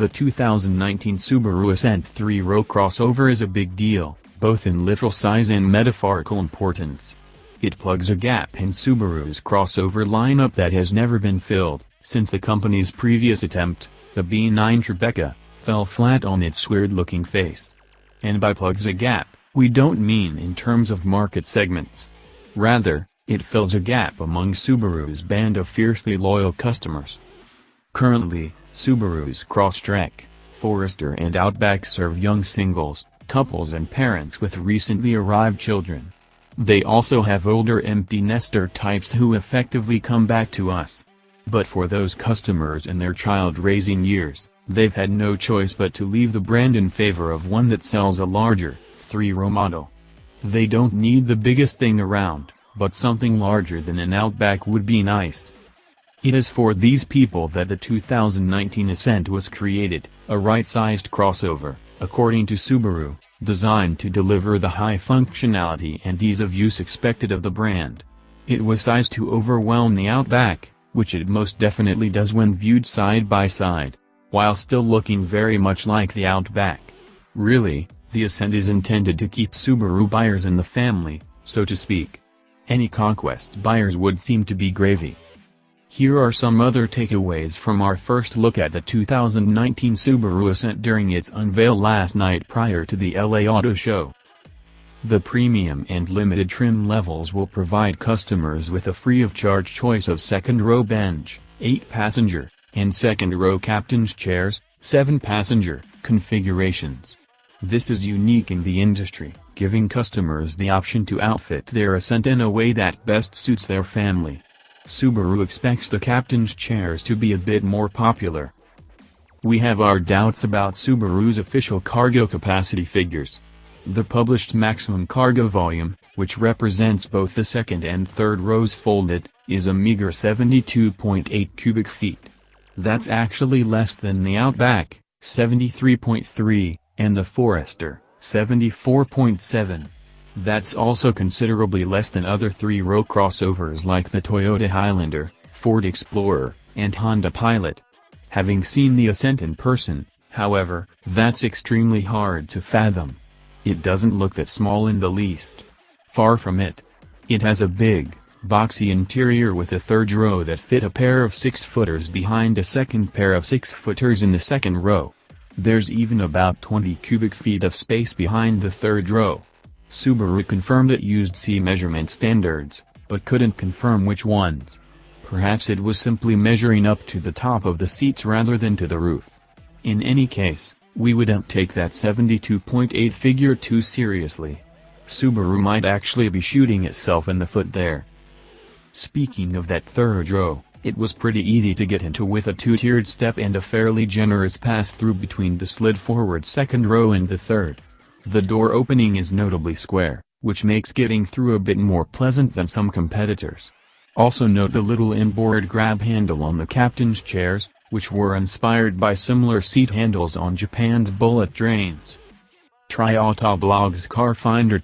The 2019 Subaru Ascent 3-row crossover is a big deal, both in literal size and metaphorical importance. It plugs a gap in Subaru's crossover lineup that has never been filled, since the company's previous attempt, the B9 Tribeca, fell flat on its weird-looking face. And by plugs a gap, we don't mean in terms of market segments. Rather, it fills a gap among Subaru's band of fiercely loyal customers. Currently, Subaru's Crosstrek, Forester and Outback serve young singles, couples and parents with recently arrived children. They also have older empty nester types who effectively come back to us. But for those customers in their child-raising years, they've had no choice but to leave the brand in favor of one that sells a larger, 3-row model. They don't need the biggest thing around, but something larger than an Outback would be nice. It is for these people that the 2019 Ascent was created, a right-sized crossover, according to Subaru, designed to deliver the high functionality and ease of use expected of the brand. It was sized to overwhelm the Outback, which it most definitely does when viewed side by side, while still looking very much like the Outback. Really, the Ascent is intended to keep Subaru buyers in the family, so to speak. Any conquest buyers would seem to be gravy. Here are some other takeaways from our first look at the 2019 Subaru Ascent during its unveil last night prior to the LA Auto Show. The premium and limited trim levels will provide customers with a free-of-charge choice of second-row bench, 8-passenger, and second-row captain's chairs, 7-passenger, configurations. This is unique in the industry, giving customers the option to outfit their Ascent in a way that best suits their family. Subaru expects the captain's chairs to be a bit more popular. We have our doubts about Subaru's official cargo capacity figures. The published maximum cargo volume, which represents both the second and third rows folded, is a meager 72.8 cubic feet. That's actually less than the Outback, 73.3, and the Forester, 74.7. That's also considerably less than other 3-row crossovers like the Toyota Highlander, Ford Explorer, and Honda Pilot. Having seen the Ascent in person, however, that's extremely hard to fathom. It doesn't look that small in the least. Far from it. It has a big, boxy interior with a third row that fit a pair of 6-footers behind a second pair of 6-footers in the second row. There's even about 20 cubic feet of space behind the third row. Subaru confirmed it used C measurement standards, but couldn't confirm which ones. Perhaps it was simply measuring up to the top of the seats rather than to the roof. In any case, we wouldn't take that 72.8 figure too seriously. Subaru might actually be shooting itself in the foot there. Speaking of that third row, it was pretty easy to get into with a 2-tiered step and a fairly generous pass-through between the slid-forward second row and the third. The door opening is notably square, which makes getting through a bit more pleasant than some competitors. Also note the little inboard grab handle on the captain's chairs, which were inspired by similar seat handles on Japan's bullet trains. Try Autoblog's Car Finder.